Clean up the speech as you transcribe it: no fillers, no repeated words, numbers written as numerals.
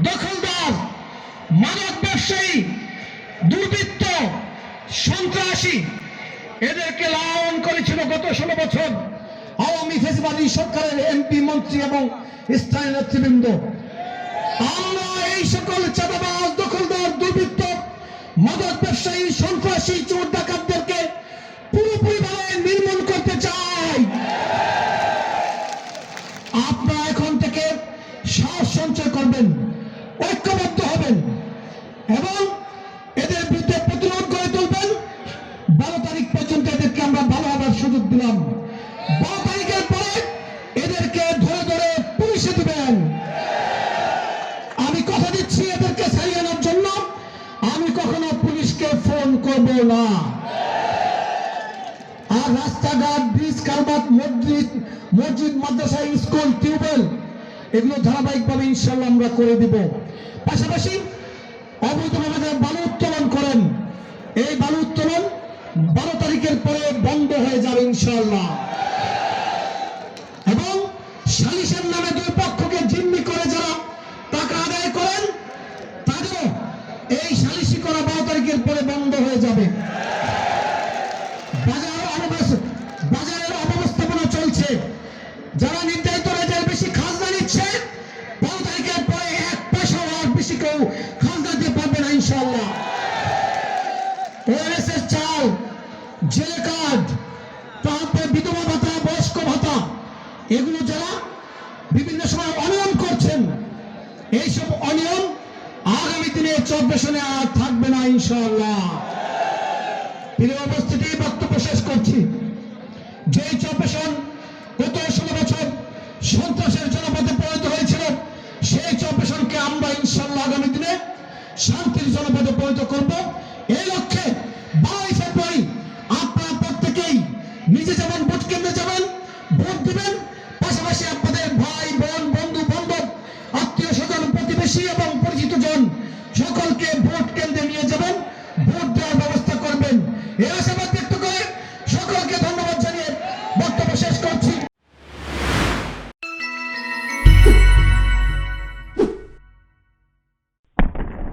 দখলদার, মাদক ব্যবসায়ী, দুর্বৃত্ত, সন্ত্রাসী, এদেরকে লালন করেছিল গত 16 বছর আওয়ামী ফেসিবাদী সরকারের এমপি, মন্ত্রী এবং স্থানীয় নেতৃবৃন্দ। আমরা এই সকল চাঁদাবাজ, দখলদার, দুর্বৃত্ত, মাদক ব্যবসায়ী, সন্ত্রাসী, চোর ডাকাতদেরকে পুরোপুরিভাবে নির্মূল করতে চাই। আপনারা এখন থেকে সাহস সঞ্চয় করবেন, ঐক্যবদ্ধ হবেন এবং এদের বিরুদ্ধে প্রতিরোধ গড়ে তুলবেন। 12 তারিখ পর্যন্ত এদেরকে আমরা ভালো হবার সুযোগ দিলাম। 12 তারিখের পরে এদেরকে ধরে ধরে পুলিশে দিবেন। আমি কথা দিচ্ছি, এদেরকে ছাড়িয়ে আনার জন্য আমি কখনো পুলিশকে ফোন করব না। আর রাস্তাঘাট, ব্রিজ, কারবাত, মসজিদ, মাদ্রাসা, স্কুল, টিউবওয়েল এগুলো ধারাবাহিকভাবে ইনশাল্লাহ আমরা করে দিব। পাশাপাশি অবৈধভাবে বালু উত্তোলন করেন, এই বালু উত্তোলন 12 তারিখের পরে বন্ধ হয়ে যাবে ইনশাল্লাহ। এবং সালিশের নামে দুই পক্ষকে জিম্মি করে যারা টাকা আদায় করেন, তাদেরও এই সালিশি করা 12 তারিখের পরে বন্ধ হয়ে যাবে। বাজারের অব্যবস্থাপনা চলছে, যারা নির্ধারিত রেটের বেশি খাজনা নিচ্ছে, 12 তারিখের পরে 1 পয়সা আর বেশি কেউ খাজনা দিতে পারবে না ইনশাআল্লাহ। ওএনএসএস চাল, জেলে কার্ড, তারপরে বিধবা ভাতা, বয়স্ক ভাতা, এগুলো যারা বিভিন্ন সময় অনিয়ম করছেন, এইসব অনিয়ম আগামী দিনে চব্বিশনে আর থাকবে না ইনশাআল্লাহ। প্রিয় উপস্থিতি, বক্তব্য শেষ করছি। যে চব্বিশন গত 16 বছর সন্ত্রাসের জনপদে পরিণত হয়েছিল, সেই চব্বিশনকে আমরা ইনশাআল্লাহ আগামী দিনে শান্তির জনপদে পরিণত করব। এই লক্ষ্যে 22 ফেব্রুয়ারি আপনারা প্রত্যেকেই নিজে যাবেন, ভোট কেন্দ্রে যাবেন, ভোট দিবেন। পাশাপাশি আপনাদের ভাই, বোন, বন্ধু বান্ধব, আত্মীয় স্বজন, প্রতিবেশী এবং পরিচিত জন সকলকে ভোট কেন্দ্রে নিয়ে যাবেন, ভোট